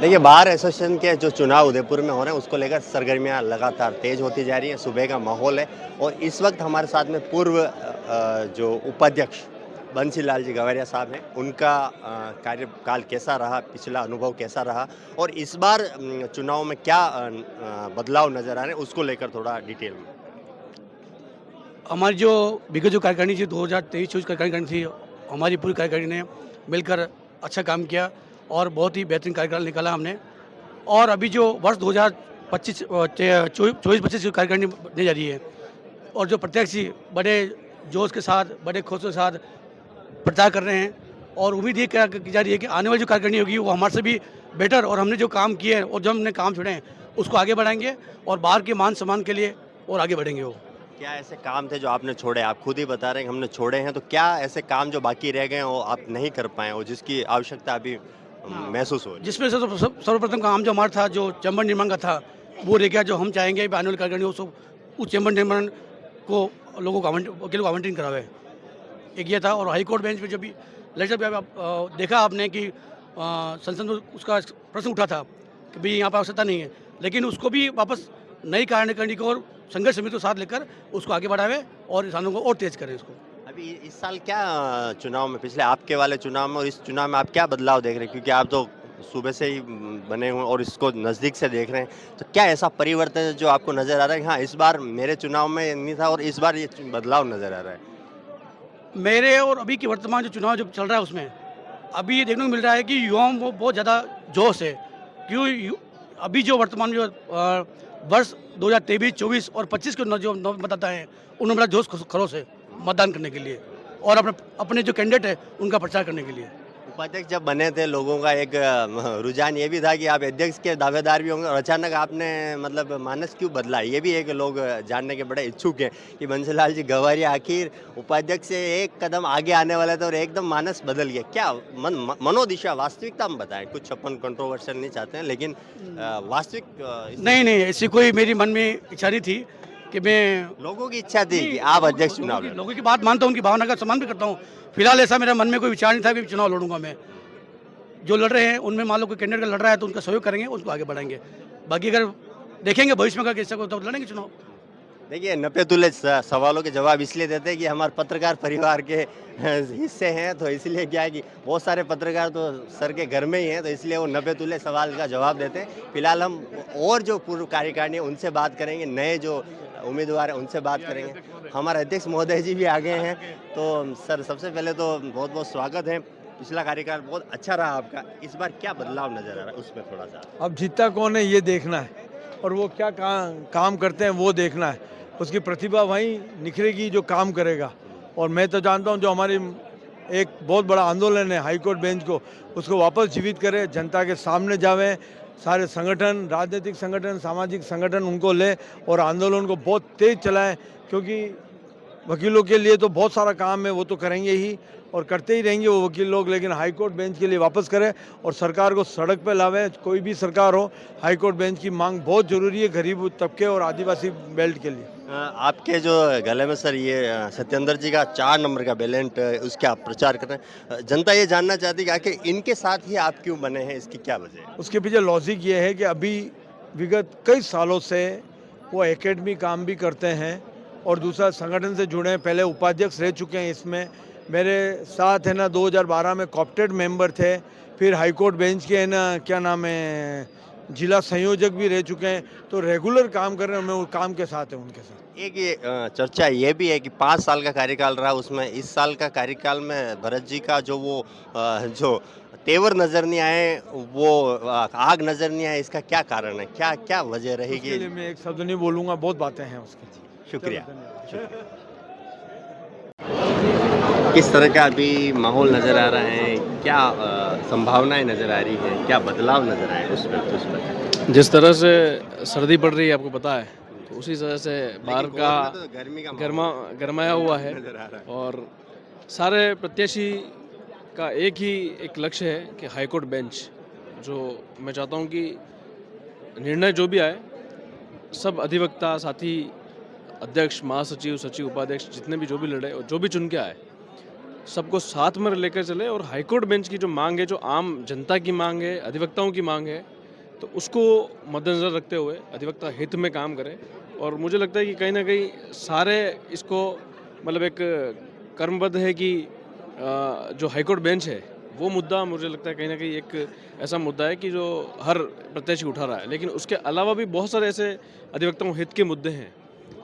देखिए, bar association के जो चुनाव उदयपुर में हो रहे हैं उसको लेकर सरगर्मियां लगातार तेज होती जा रही हैं। सुबह का माहौल है और इस वक्त हमारे साथ में पूर्व जो उपाध्यक्ष बंसी लाल जी गवारिया साहब हैं, उनका कार्यकाल कैसा रहा, पिछला अनुभव कैसा रहा और इस बार चुनाव में क्या बदलाव नजर आ रहे हैं, उसको लेकर थोड़ा डिटेल में। हमारी जो विगत जो कार्यकारिणी थी 2023-24 कार्यकारिणी थी, हमारी पूरी कार्यकारिणी ने मिलकर अच्छा काम किया और बहुत ही बेहतरीन कार्यकाल निकाला हमने। और अभी जो वर्ष 2025 24-25 की कार्यकारिणी बनने जा रही है और जो प्रत्याशी बड़े जोश के साथ, बड़े खोश के साथ प्रचार कर रहे हैं और उम्मीद ये क्या की जा रही है कि आने वाली जो कार्यकारिणी होगी वो हमारे से भी बेटर और हमने जो काम किए हैं और जो हमने काम छोड़े हैं उसको आगे बढ़ाएंगे और बाहर के मान सम्मान के लिए और आगे बढ़ेंगे वो। क्या ऐसे काम थे जो आपने छोड़े? आप खुद ही बता रहे हैं कि हमने छोड़े हैं, तो क्या ऐसे काम जो बाकी रह गए हैं वो आप नहीं कर पाए और जिसकी आवश्यकता अभी हाँ, महसूस हो रही है? जिसमें से सर्वप्रथम काम जो हमारा था, जो चैम्बर निर्माण का था, वो रह गया। जो हम चाहेंगे कि आने वाली कार्यकारिणी हो सब उस चैम्बर निर्माण को लोगों को वकीलों को आवंटन करावे। एक ये था। और हाई कोर्ट बेंच पे जब भी लेजिस्लेटिव भी देखा आपने कि संसद में उसका प्रश्न उठा था कि भाई यहाँ पर आवश्यकता नहीं है, लेकिन उसको भी वापस नई कार्यकारिणी को और संघर्ष समिति को साथ लेकर उसको आगे बढ़ावे और किसानों को और तेज करें इसको। अभी इस साल क्या चुनाव में, पिछले आपके वाले चुनाव में और इस चुनाव में आप क्या बदलाव देख रहे हैं? क्योंकि आप तो सुबह से ही बने हुए हैं और इसको नज़दीक से देख रहे हैं, तो क्या ऐसा परिवर्तन है जो आपको नज़र आ रहा है कि हाँ, इस बार मेरे चुनाव में नहीं था और इस बार ये बदलाव नज़र आ रहा है? मेरे और अभी के वर्तमान जो चुनाव जो चल रहा है उसमें अभी ये देखने को मिल रहा है कि युवाओं को बहुत ज़्यादा जोश है। अभी जो वर्तमान जो वर्ष 2023-24 और 25 के जो मतदाता हैं उन्होंने बड़ा जोश खरोश है मतदान करने के लिए और अपने अपने जो कैंडिडेट है उनका प्रचार करने के लिए। उपाध्यक्ष जब बने थे, लोगों का एक रुझान ये भी था कि आप अध्यक्ष के दावेदार भी होंगे और अचानक आपने मतलब मानस क्यों बदला? ये भी एक लोग जानने के बड़े इच्छुक हैं कि बंसीलाल जी गवारिया आखिर उपाध्यक्ष से एक कदम आगे आने वाले थे और एकदम मानस बदल गया। क्या मनोदिशा, वास्तविकता हम बताएं। कुछ अपन कंट्रोवर्शियल नहीं चाहते हैं, लेकिन वास्तविक नहीं नहीं, ऐसी कोई मेरी मन में इच्छा नहीं थी कि मैं लोगों की इच्छा थी कि आप अध्यक्ष चुनाव लड़ें। लोगों की बात मानता हूँ, उनकी भावना का सम्मान भी करता हूँ। फिलहाल ऐसा मेरे मन में कोई विचार नहीं था कि चुनाव लड़ूंगा मैं। जो लड़ रहे हैं उनमें मान लो कोई कैंडिडेट लड़ रहा है तो उनका सहयोग करेंगे, उसको आगे बढ़ाएंगे। बाकी अगर देखेंगे भविष्य में अगर किसी को तो लड़ेंगे चुनाव। देखिए, नपे-तुले सवालों के जवाब इसलिए देते हैं कि हमारे पत्रकार परिवार के हिस्से हैं, तो इसलिए क्या है कि बहुत सारे पत्रकार तो सर के घर में ही हैं, तो इसलिए वो नपे-तुले सवाल का जवाब देते हैं। फिलहाल हम और जो पूर्व कार्यकारिणी है उनसे बात करेंगे, नए जो उम्मीदवार हैं उनसे बात करेंगे। हमारे अध्यक्ष महोदय जी भी आ गए हैं। तो सर, सबसे पहले तो बहुत-बहुत स्वागत है। पिछला कार्यकाल बहुत अच्छा रहा आपका, इस बार क्या बदलाव नज़र आ रहा है उसमें थोड़ा-सा? अब जीतता कौन है ये देखना है और वो क्या काम करते हैं वो देखना है। उसकी प्रतिभा वहीं निखरेगी जो काम करेगा। और मैं तो जानता हूँ जो हमारी एक बहुत बड़ा आंदोलन है हाई कोर्ट बेंच को, उसको वापस जीवित करे, जनता के सामने जावे, सारे संगठन, राजनीतिक संगठन, सामाजिक संगठन उनको ले और आंदोलन को बहुत तेज चलाएं। क्योंकि वकीलों के लिए तो बहुत सारा काम है, वो तो करेंगे ही और करते ही रहेंगे वो वकील लोग, लेकिन हाई कोर्ट बेंच के लिए वापस करें और सरकार को सड़क पे लावे। कोई भी सरकार हो, हाई कोर्ट बेंच की मांग बहुत ज़रूरी है गरीब तबके और आदिवासी बेल्ट के लिए। आपके जो गले में सर ये सत्येंद्र जी का 4 नंबर का बैलेंट, उसके आप प्रचार कर रहे हैं। जनता ये जानना चाहती है कि आखिर इनके साथ ही आप क्यों बने हैं, इसकी क्या वजह है? उसके पीछे लॉजिक ये है कि अभी विगत कई सालों से वो एकेडमी काम भी करते हैं और दूसरा संगठन से जुड़े हैं। पहले उपाध्यक्ष रह चुके हैं इसमें, मेरे साथ है ना 2012 में कॉप्टेड मेंबर थे, फिर हाई कोर्ट बेंच के है ना क्या नाम है जिला संयोजक भी रह चुके हैं। तो रेगुलर काम कर रहे हैं, मैं वो काम के साथ है उनके साथ। एक ये चर्चा ये भी है कि 5 साल का कार्यकाल रहा, उसमें इस साल का कार्यकाल में भरत जी का जो वो जो तेवर नज़र नहीं आए, वो आग नज़र नहीं आए, इसका क्या कारण है? क्या क्या वजह उसके रहेगी? लिए मैं एक शब्द नहीं बोलूँगा, बहुत बातें हैं उसकी। शुक्रिया। चलो, धन्यवाद। किस तरह का अभी माहौल नज़र आ रहा है? क्या संभावनाएं नज़र आ रही है? क्या बदलाव नज़र आए उसमें कुछ बताएं। जिस तरह से सर्दी पड़ रही है आपको पता है, तो उसी तरह से बाहर लेकिन का गोवा में तो गर्मी का माहौल गरमाया हुआ है नज़र आ रहा है। और सारे प्रत्याशी का एक ही एक लक्ष्य है कि हाई कोर्ट बेंच, जो मैं चाहता हूं कि निर्णय जो भी आए, सब अधिवक्ता साथी, अध्यक्ष, महासचिव, सचिव, उपाध्यक्ष जितने भी जो भी लड़े और जो भी चुन के आए, सबको साथ में लेकर चले और हाईकोर्ट बेंच की जो मांग है, जो आम जनता की मांग है, अधिवक्ताओं की मांग है, तो उसको मद्देनज़र रखते हुए अधिवक्ता हित में काम करे। और मुझे लगता है कि कहीं ना कहीं सारे इसको मतलब एक कर्मबद्ध है कि जो हाईकोर्ट बेंच है वो मुद्दा मुझे लगता है कहीं ना कहीं एक ऐसा मुद्दा है कि जो हर प्रत्याशी उठा रहा है। लेकिन उसके अलावा भी बहुत सारे ऐसे अधिवक्ताओं हित के मुद्दे हैं।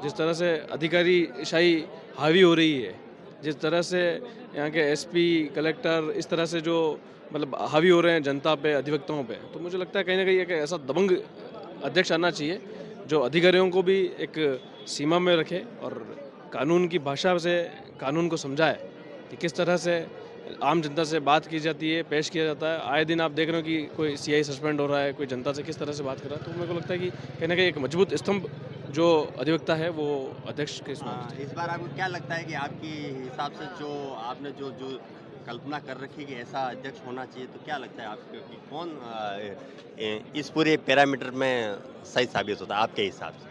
जिस तरह से अधिकारीशाही हावी हो रही है, जिस तरह से यहाँ के एसपी, कलेक्टर इस तरह से जो मतलब हावी हो रहे हैं जनता पे, अधिवक्ताओं पे, तो मुझे लगता है कहीं ना कहीं एक ऐसा दबंग अध्यक्ष आना चाहिए जो अधिकारियों को भी एक सीमा में रखे और कानून की भाषा से कानून को समझाए कि किस तरह से आम जनता से बात की जाती है, पेश किया जाता है। आए दिन आप देख रहे हो कि कोई सीआई सस्पेंड हो रहा है, कोई जनता से किस तरह से बात कर रहा है। तो मेरे को लगता है कि कहीं ना कहीं एक मजबूत स्तंभ जो अधिवक्ता है वो अध्यक्ष के इसमें होना चाहिए। इस बार आपको क्या लगता है कि आपकी हिसाब से जो आपने जो जो कल्पना कर रखी है कि ऐसा अध्यक्ष होना चाहिए, तो क्या लगता है आपको कि कौन इस पूरे पैरामीटर में सही साबित होता है आपके हिसाब से?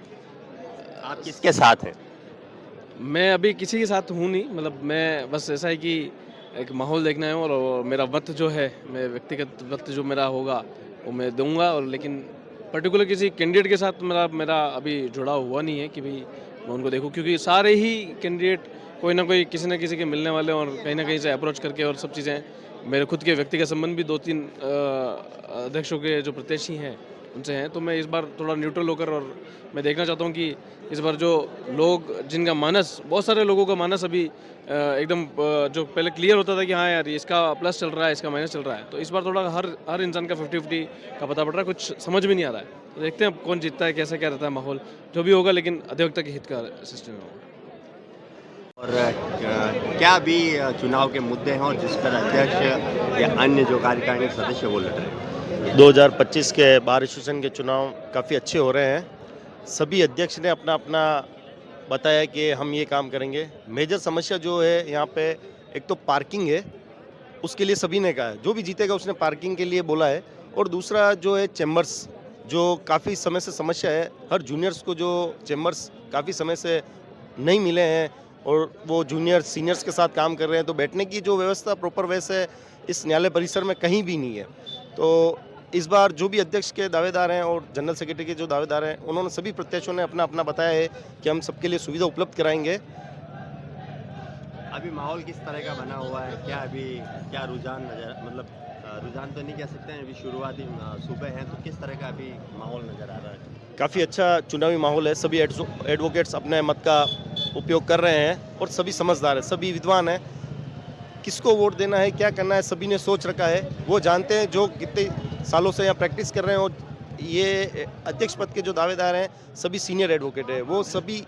आप किसके साथ हैं? मैं अभी किसी के साथ हूँ नहीं, मतलब मैं बस ऐसा है कि एक माहौल देखना है और मेरा वक्त जो है, मैं व्यक्तिगत वक्त जो मेरा होगा वो मैं दूंगा। और लेकिन पर्टिकुलर किसी कैंडिडेट के साथ मेरा मेरा अभी जुड़ाव हुआ नहीं है कि भाई मैं उनको देखूं, क्योंकि सारे ही कैंडिडेट कोई ना कोई किसी न किसी के मिलने वाले और कहीं ना कहीं से अप्रोच करके और सब चीज़ें, मेरे खुद के व्यक्तिगत संबंध भी 2-3 अध्यक्षों के जो प्रत्याशी हैं उनसे हैं। तो मैं इस बार थोड़ा न्यूट्रल होकर और मैं देखना चाहता हूँ कि इस बार जो लोग जिनका मानस, बहुत सारे लोगों का मानस अभी एकदम जो पहले क्लियर होता था कि हाँ यार इसका प्लस चल रहा है, इसका माइनस चल रहा है, तो इस बार थोड़ा हर इंसान का 50-50 का पता पड़ रहा है। कुछ समझ में नहीं आ रहा है, तो देखते हैं अब कौन जीतता है, कैसा क्या रहता है माहौल, जो भी होगा, लेकिन अधिवक्ता के हित का सिस्टम होगा। और क्या अभी चुनाव के मुद्दे हैं और जिस पर अध्यक्ष या अन्य जो कार्यकारिणी सदस्य वो लड़ रहे हैं? 2025 के बार एसोसिएशन के चुनाव काफ़ी अच्छे हो रहे हैं। सभी अध्यक्ष ने अपना अपना बताया कि हम ये काम करेंगे। मेजर समस्या जो है यहाँ पे, एक तो पार्किंग है, उसके लिए सभी ने कहा है, जो भी जीतेगा उसने पार्किंग के लिए बोला है। और दूसरा जो है चैम्बर्स, जो काफ़ी समय से समस्या है, हर जूनियर्स को जो चैम्बर्स काफ़ी समय से नहीं मिले हैं और वो जूनियर सीनियर्स के साथ काम कर रहे हैं, तो बैठने की जो व्यवस्था प्रॉपर वैसे इस न्यायालय परिसर में कहीं भी नहीं है। तो इस बार जो भी अध्यक्ष के दावेदार हैं और जनरल सेक्रेटरी के जो दावेदार हैं, उन्होंने सभी प्रत्याशियों ने अपना अपना बताया है कि हम सबके लिए सुविधा उपलब्ध कराएंगे। अभी माहौल किस तरह का बना हुआ है? क्या अभी क्या रुझान नजर, मतलब रुझान तो नहीं कह सकते हैं, अभी शुरुआती सुबह हैं, तो किस तरह का अभी माहौल नज़र आ रहा है? काफ़ी अच्छा चुनावी माहौल है। सभी एडवोकेट्स अपने मत का उपयोग कर रहे हैं और सभी समझदार हैं, सभी विद्वान हैं। किसको वोट देना है, क्या करना है, सभी ने सोच रखा है। वो जानते हैं, जो कितने सालों से यहाँ प्रैक्टिस कर रहे हैं। और ये अध्यक्ष पद के जो दावेदार हैं सभी सीनियर एडवोकेट हैं, वो सभी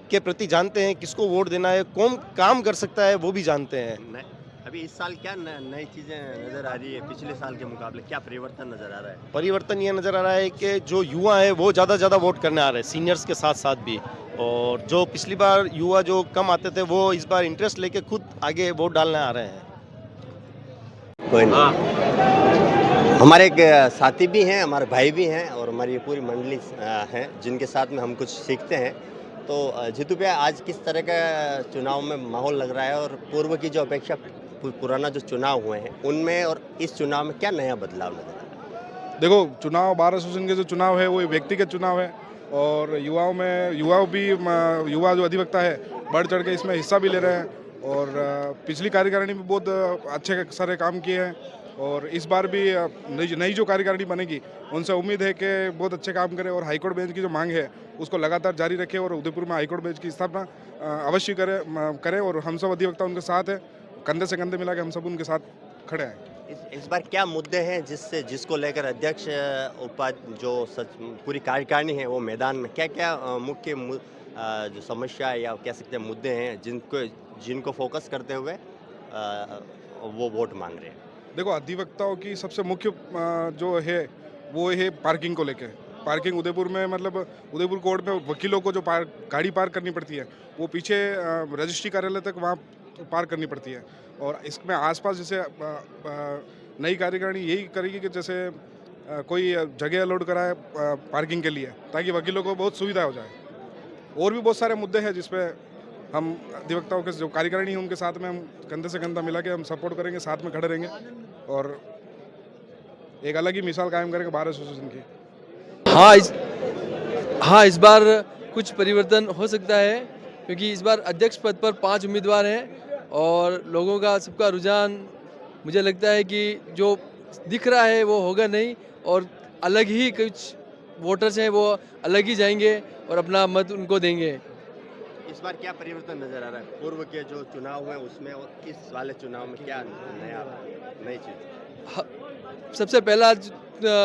के प्रति जानते हैं किसको वोट देना है, कौन काम कर सकता है वो भी जानते हैं। अभी इस साल क्या नई चीज़ें नज़र आ रही है? पिछले साल के मुकाबले क्या परिवर्तन नज़र आ रहा है? परिवर्तन ये नज़र आ रहा है कि जो युवा है वो ज़्यादा वोट करने आ रहे हैं, सीनियर्स के साथ साथ भी। और जो पिछली बार युवा जो कम आते थे, वो इस बार इंटरेस्ट लेके खुद आगे वोट डालने आ रहे हैं। कोई नहीं, हमारे एक साथी भी हैं, हमारे भाई भी हैं और हमारी ये पूरी मंडली हैं जिनके साथ में हम कुछ सीखते हैं। तो जीतू भैया, आज किस तरह का चुनाव में माहौल लग रहा है और पूर्व की जो अपेक्षा पुराना जो चुनाव हुए हैं उनमें और इस चुनाव में क्या नया बदलाव नजर आ रहा है? देखो, चुनाव बार एसोसिएशन के जो चुनाव है वो व्यक्तिगत चुनाव है और युवा जो अधिवक्ता है बढ़ चढ़ के इसमें हिस्सा भी ले रहे हैं। और पिछली कार्यकारिणी में बहुत अच्छे सारे काम किए हैं और इस बार भी नई जो कार्यकारिणी बनेगी उनसे उम्मीद है कि बहुत अच्छे काम करें और हाईकोर्ट बेंच की जो मांग है उसको लगातार जारी रखें और उदयपुर में हाईकोर्ट बेंच की स्थापना अवश्य करें। और हम सब अधिवक्ता उनके साथ हैं, कंधे से कंधे मिला के हम सब उनके साथ खड़े हैं। इस बार क्या मुद्दे हैं जिसको लेकर अध्यक्ष जो पूरी कार्यकारिणी है वो मैदान में क्या क्या मुख्य जो समस्या या कह सकते हैं मुद्दे हैं जिनको फोकस करते हुए वो वोट मांग रहे हैं? देखो, अधिवक्ताओं की सबसे मुख्य जो है वो है पार्किंग को लेके। पार्किंग उदयपुर में, मतलब उदयपुर कोर्ट में वकीलों को जो गाड़ी पार्क करनी पड़ती है वो पीछे रजिस्ट्री कार्यालय तक वहाँ पार्क करनी पड़ती है। और इसमें आसपास जैसे नई कार्यकारिणी यही करेगी कि जैसे कोई जगह अलॉट कराए पार्किंग के लिए, ताकि वकीलों को बहुत सुविधा हो जाए। और भी बहुत सारे मुद्दे हैं जिसपे हम अधिवक्ताओं के जो कार्यकारिणी है उनके साथ में हम कंधे से कंधा मिला के हम सपोर्ट करेंगे, साथ में खड़े रहेंगे और एक अलग ही मिसाल कायम करेंगे बार एसोसिएशन की। हाँ, इस बार कुछ परिवर्तन हो सकता है क्योंकि इस बार अध्यक्ष पद पर 5 उम्मीदवार हैं और लोगों का सबका रुझान मुझे लगता है कि जो दिख रहा है वो होगा नहीं और अलग ही कुछ वोटर्स हैं वो अलग ही जाएंगे और अपना मत उनको देंगे। इस बार क्या परिवर्तन नजर आ रहा है? पूर्व के जो चुनाव हुए उसमें और इस वाले चुनाव में क्या नई चीज? सबसे पहला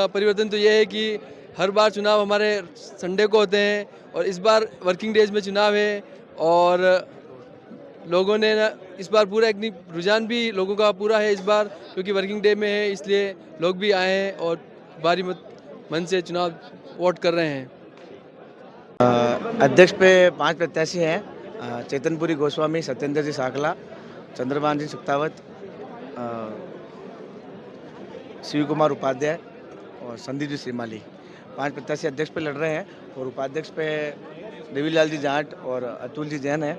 परिवर्तन तो ये है कि हर बार चुनाव हमारे संडे को होते हैं और इस बार वर्किंग डेज में चुनाव है और लोगों ने इस बार पूरा एक रुझान भी लोगों का पूरा है इस बार क्योंकि वर्किंग डे में है, इसलिए लोग भी आए हैं और भारी मन से चुनाव वोट कर रहे हैं। अध्यक्ष पे 5 प्रत्याशी हैं, चेतनपुरी गोस्वामी, सत्येंद्र जी साकला, चंद्रभान जी सुक्तावत, शिव कुमार उपाध्याय और संदीप जी श्रीमाली। 5 प्रत्याशी अध्यक्ष पे लड़ रहे हैं और उपाध्यक्ष पे देवीलाल जी जाट और अतुल जी जैन हैं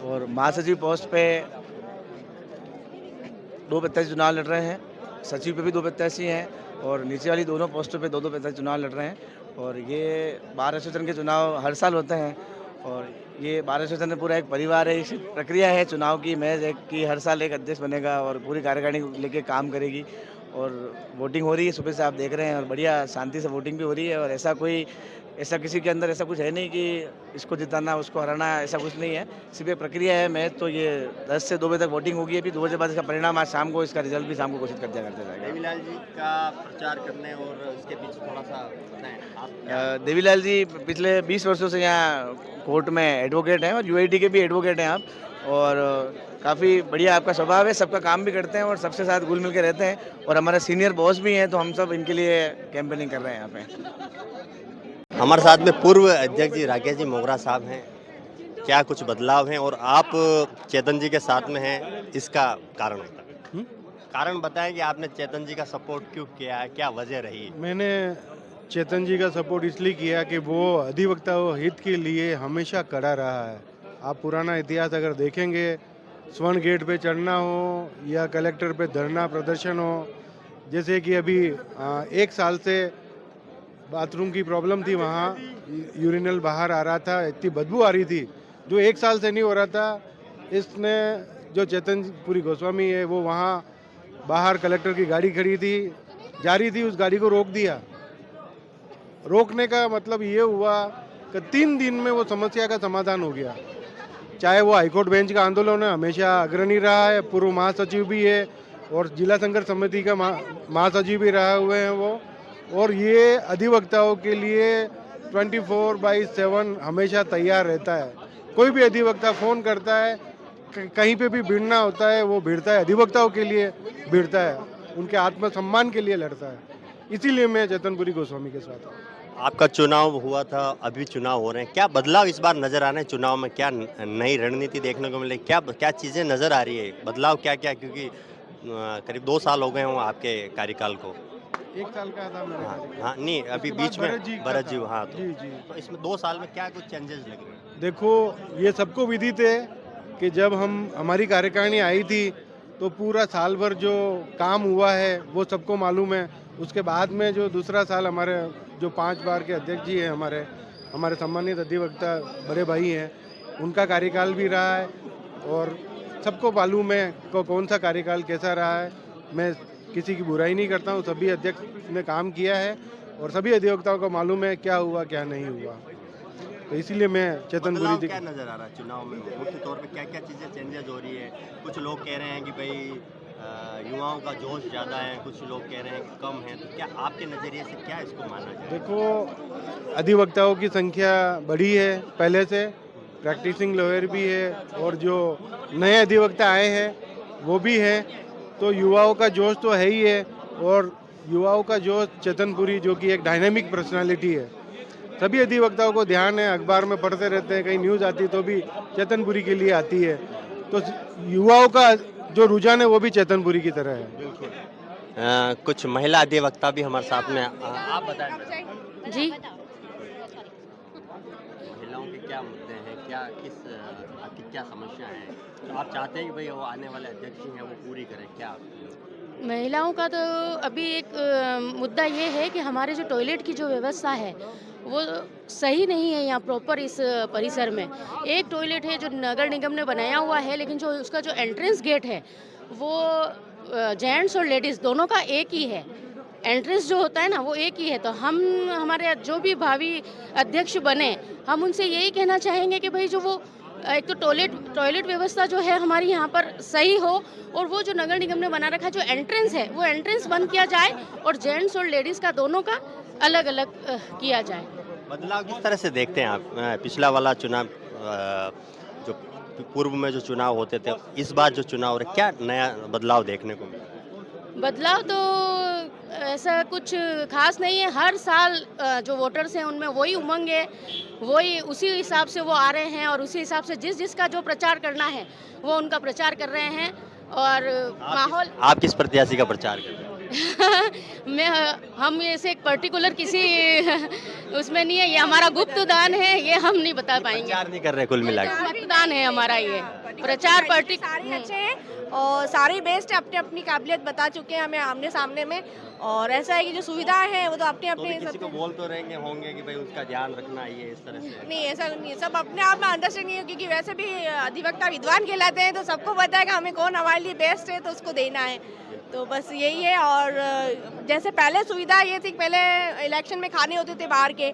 और महासचिव पोस्ट पे 2 प्रत्याशी चुनाव लड़ रहे हैं। सचिव पे भी 2 प्रत्याशी हैं और नीचे वाली दोनों पोस्टों पे 2-2 प्रत्याशी चुनाव लड़ रहे हैं और ये बार एसोसिएशन के चुनाव हर साल होते हैं और ये बार एसोसिएशन में पूरा एक परिवार है। इस प्रक्रिया है चुनाव की महज एक कि हर साल एक अध्यक्ष बनेगा और पूरी कार्यकारिणी को लेके काम करेगी और वोटिंग हो रही है, सुबह से आप देख रहे हैं और बढ़िया शांति से वोटिंग भी हो रही है और ऐसा किसी के अंदर ऐसा कुछ है नहीं कि इसको जिताना उसको हराना, ऐसा कुछ नहीं है। सिर्फ एक प्रक्रिया है। मैं तो ये 10 से 2 बजे तक वोटिंग होगी, अभी 2 बजे बाद इसका परिणाम आज शाम को, इसका रिजल्ट भी शाम को घोषित कर दिया जाएगा। देवीलाल जी का प्रचार करने और उसके पीछे थोड़ा सा बताएं आप। देवीलाल जी पिछले 20 वर्षों से यहाँ कोर्ट में एडवोकेट हैं और यूआईडी के भी एडवोकेट हैं आप और काफ़ी बढ़िया आपका स्वभाव है, सबका काम भी करते हैं और सबसे साथ घुल मिल के रहते हैं और हमारा सीनियर बॉस भी हैं तो हम सब इनके लिए कैंपेनिंग कर रहे हैं यहाँ पे। हमारे साथ में पूर्व अध्यक्ष जी राकेश जी मोगरा साहब हैं। क्या कुछ बदलाव हैं और आप चेतन जी के साथ में हैं, इसका कारण बताएं। कारण बताएं कि आपने चेतन जी का सपोर्ट क्यों किया है, क्या वजह रही? मैंने चेतन जी का सपोर्ट इसलिए किया कि वो अधिवक्ता हित के लिए हमेशा खड़ा रहा है। आप पुराना इतिहास अगर देखेंगे, स्वर्ण गेट पे चढ़ना हो या कलेक्टर पे धरना प्रदर्शन हो, जैसे कि अभी 1 साल से बाथरूम की प्रॉब्लम थी, वहाँ यूरिनल बाहर आ रहा था, इतनी बदबू आ रही थी, जो 1 साल से नहीं हो रहा था। इसने जो चेतनपुरी गोस्वामी है वो वहाँ बाहर कलेक्टर की गाड़ी खड़ी थी, जा रही थी, उस गाड़ी को रोक दिया। रोकने का मतलब ये हुआ कि 3 दिन में वो समस्या का समाधान हो गया। चाहे वो हाईकोर्ट बेंच का आंदोलन है, हमेशा अग्रणी रहा है, पूर्व महासचिव भी है और जिला संघर्ष समिति का महासचिव भी रहे हुए हैं वो, और ये अधिवक्ताओं के लिए 24/7 हमेशा तैयार रहता है। कोई भी अधिवक्ता फ़ोन करता है, कहीं पे भी भिड़ना होता है वो भिड़ता है, अधिवक्ताओं के लिए भिड़ता है, उनके आत्मसम्मान के लिए लड़ता है। इसीलिए मैं चेतनपुरी गोस्वामी के साथ हूँ। आपका चुनाव हुआ था, अभी चुनाव हो रहे हैं, क्या बदलाव इस बार नजर आ रहे हैं चुनाव में? क्या नई रणनीति देखने को मिले? क्या चीज़ें नजर आ रही है? बदलाव क्या क्या, क्योंकि करीब 2 साल हो गए हों आपके कार्यकाल को। 1 साल का था मेरा कार्यकाल। हाँ नहीं, अभी बीच में भरत जी, हाँ जी जी। तो इसमें 2 साल में क्या कुछ चेंजेस लगे हैं? देखो, ये सबको विदित है कि जब हमारी कार्यकारिणी आई थी तो पूरा साल भर जो काम हुआ है वो सबको मालूम है। उसके बाद में जो दूसरा साल हमारे जो 5 बार के अध्यक्ष जी हैं, हमारे सम्मानित अधिवक्ता बड़े भाई हैं, उनका कार्यकाल भी रहा है और सबको मालूम है कौन सा कार्यकाल कैसा रहा है। मैं किसी की बुराई नहीं करता हूँ, सभी अध्यक्ष ने काम किया है और सभी अधिवक्ताओं को मालूम है क्या हुआ क्या नहीं हुआ। तो इसीलिए मैं बदलाव क्या नजर आ रहा है चुनाव में? मुख्य तौर पे क्या क्या चीज़ें चेंजेस हो रही है? कुछ लोग कह रहे हैं कि भाई युवाओं का जोश ज़्यादा है, कुछ लोग कह रहे हैं कि कम है, तो क्या आपके नज़रिए से क्या इसको माना जाए? देखो, अधिवक्ताओं की संख्या बढ़ी है पहले से, प्रैक्टिसिंग लॉयर भी है और जो नए अधिवक्ता आए हैं वो भी हैं, तो युवाओं का जोश तो है ही है। और युवाओं का जोश चेतनपुरी जो कि एक डायनेमिक पर्सनालिटी है, सभी अधिवक्ताओं को ध्यान है, अखबार में पढ़ते रहते हैं, कहीं न्यूज़ आती तो भी चेतनपुरी के लिए आती है, तो युवाओं का जो रुझान है वो भी चेतनपुरी की तरह है। कुछ महिला अधिवक्ता भी हमारे साथ में, आप बताएं जी। महिलाओं की क्या मुद्दे हैं, क्या आपकी क्या समस्या है तो आप चाहते हैं कि भाई वो आने वाले अध्यक्ष हैं वो पूरी करें, क्या? महिलाओं का तो अभी एक मुद्दा ये है कि हमारे जो टॉयलेट की जो व्यवस्था है वो सही नहीं है यहाँ प्रॉपर इस परिसर में। एक टॉयलेट है जो नगर निगम ने बनाया हुआ है, लेकिन जो उसका जो एंट्रेंस गेट है वो जेंट्स और लेडीज़ दोनों का एक ही है। एंट्रेंस जो होता है ना वो एक ही है। तो हम हमारे जो भी भावी अध्यक्ष बने हम उनसे यही कहना चाहेंगे कि भाई जो वो एक तो टॉयलेट व्यवस्था जो है हमारी यहाँ पर सही हो, और वो जो नगर निगम ने बना रखा है जो एंट्रेंस है वो एंट्रेंस बंद किया जाए और जेंट्स और लेडीज़ का दोनों का अलग अलग किया जाए। बदलाव किस तरह से देखते हैं आप? पिछला वाला चुनाव जो पूर्व में जो चुनाव होते थे, इस बार जो चुनाव हो रहे, क्या नया बदलाव देखने को मिला? बदलाव तो ऐसा कुछ खास नहीं है। हर साल जो वोटर्स हैं उनमें वही उमंग है, वही उसी हिसाब से वो आ रहे हैं और उसी हिसाब से जिसका जो प्रचार करना है वो उनका प्रचार कर रहे हैं। और माहौल आप किस प्रत्याशी का प्रचार कर रहे हैं? हम ऐसे एक पर्टिकुलर किसी उसमें नहीं है, ये हमारा गुप्त दान है, ये हम नहीं बता पाएंगे। प्रचार नहीं कर रहे कुल मिला के? गुप्त दान है हमारा ये प्रचार सारे अच्छे हैं और सारे बेस्ट अपने अपनी काबिलियत बता चुके हैं हमें आमने सामने में। और ऐसा है कि जो सुविधाएं हैं वो तो अपने तो भी अपने किसी को बोल तो रहेंगे होंगे कि भाई उसका ध्यान रखना ये इस तरह से? नहीं, ऐसा नहीं है, सब अपने आप में अंडरस्टैंडिंग है, क्योंकि वैसे भी अधिवक्ता विद्वान कहलाते हैं तो सबको पता है कि हमें कौन हमारे लिए बेस्ट है तो उसको देना है। तो बस यही है। और जैसे पहले सुविधा ये थी, पहले इलेक्शन में खाने होते थे बाहर के,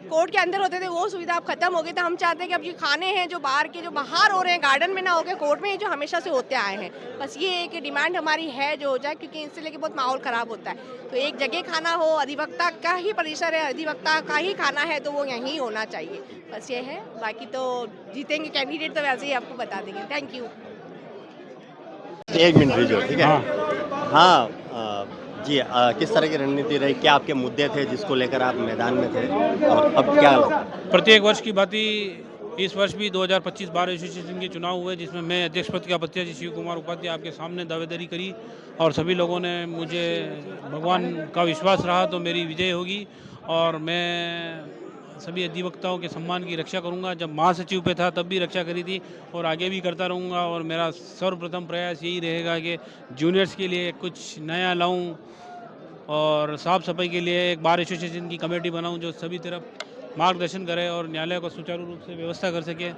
कोर्ट के अंदर होते थे, वो सुविधा अब खत्म हो गई। तो हम चाहते हैं कि अब ये खाने हैं जो बाहर के, जो बाहर हो रहे हैं गार्डन में ना होकर कोर्ट में ही जो हमेशा से होते आए हैं, बस ये एक डिमांड हमारी है जो हो जाए, क्योंकि इससे लेके बहुत माहौल ख़राब होता है। तो एक जगह खाना हो, अधिवक्ता का ही परिसर है, अधिवक्ता का ही खाना है तो वो यहीं होना चाहिए, बस ये है। बाकी तो जीतेंगे कैंडिडेट तो वैसे ही आपको बता देंगे। Thank you. एक मिनट रुको, ठीक है? हाँ जी, किस तरह की रणनीति रही, क्या आपके मुद्दे थे जिसको लेकर आप मैदान में थे और अब क्या? प्रत्येक वर्ष की भांति इस वर्ष भी 2025 बार एसोसिएशन के चुनाव हुए, जिसमें मैं अध्यक्ष पद का प्रत्याशी शिव कुमार उपाध्याय आपके सामने दावेदारी करी और सभी लोगों ने मुझे, भगवान का विश्वास रहा तो मेरी विजय होगी और मैं सभी अधिवक्ताओं के सम्मान की रक्षा करूंगा। जब महासचिव पे था तब भी रक्षा करी थी और आगे भी करता रहूंगा। और मेरा सर्वप्रथम प्रयास यही रहेगा कि जूनियर्स के लिए कुछ नया लाऊं और साफ़ सफाई के लिए एक बार एसोसिएशन की कमेटी बनाऊं जो सभी तरफ मार्गदर्शन करे और न्यायालय को सुचारू रूप से व्यवस्था कर सके।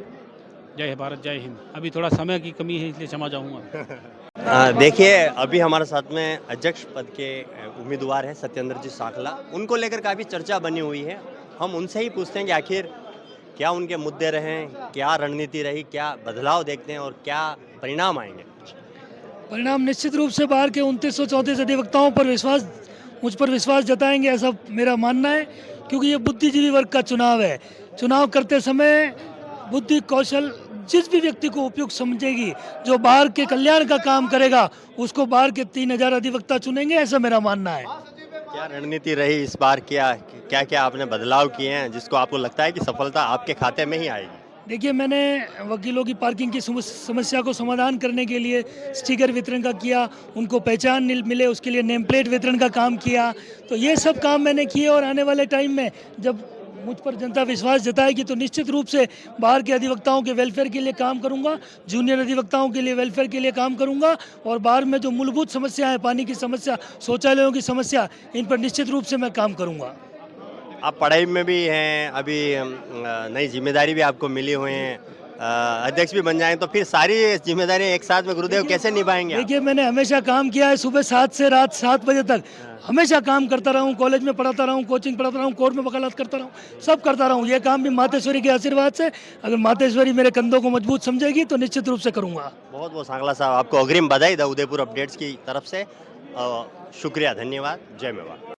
जय भारत, जय हिंद। अभी थोड़ा समय की कमी है इसलिए क्षमा चाहूँगा। देखिए, अभी हमारे साथ में अध्यक्ष पद के उम्मीदवार हैं सत्येंद्र जी साखला। उनको लेकर काफ़ी चर्चा बनी हुई है। हम उनसे ही पूछते हैं कि आखिर क्या उनके मुद्दे रहे, क्या रणनीति रही, क्या बदलाव देखते हैं और क्या परिणाम आएंगे। परिणाम निश्चित रूप से बाहर के 2934 अधिवक्ताओं पर मुझ पर विश्वास जताएंगे, ऐसा मेरा मानना है, क्योंकि ये बुद्धिजीवी वर्ग का चुनाव है। चुनाव करते समय बुद्धि कौशल जिस भी व्यक्ति को उपयुक्त समझेगी, जो बाहर के कल्याण का काम करेगा, उसको बाहर के 3000 अधिवक्ता चुनेंगे, ऐसा मेरा मानना है। क्या रणनीति रही इस बार, क्या आपने बदलाव किए हैं जिसको आपको लगता है कि सफलता आपके खाते में ही आएगी? देखिए, मैंने वकीलों की पार्किंग की समस्या को समाधान करने के लिए स्टिकर वितरण का किया, उनको पहचान मिले उसके लिए नेम प्लेट वितरण का काम किया। तो ये सब काम मैंने किए और आने वाले टाइम में जब मुझ पर जनता विश्वास जताएगी तो निश्चित रूप से बाहर के अधिवक्ताओं के वेलफेयर के लिए काम करूंगा, जूनियर अधिवक्ताओं के लिए वेलफेयर के लिए काम करूंगा और बाहर में जो मूलभूत समस्या है, पानी की समस्या, शौचालयों की समस्या, इन पर निश्चित रूप से मैं काम करूंगा। आप पढ़ाई में भी हैं, अभी नई जिम्मेदारी भी आपको मिली हुई है, अध्यक्ष भी बन जाएं तो फिर सारी जिम्मेदारी एक साथ में गुरुदेव कैसे निभाएंगे? देखिए, मैंने हमेशा काम किया है, सुबह 7 से रात 7 बजे तक हमेशा काम करता रहा हूँ, कॉलेज में पढ़ाता रहा हूँ, कोचिंग पढ़ाता रहा हूँ, कोर्ट में वकालत करता रहा हूँ, सब करता रहा हूँ। ये काम भी मातेश्वरी के आशीर्वाद से, अगर मातेश्वरी मेरे कंधों को मजबूत समझेगी तो निश्चित रूप से करूँगा। बहुत बहुत सांगला साहब, आपको अग्रिम बधाई द उदयपुर अपडेट्स की तरफ से। शुक्रिया, धन्यवाद, जय मेवाड़।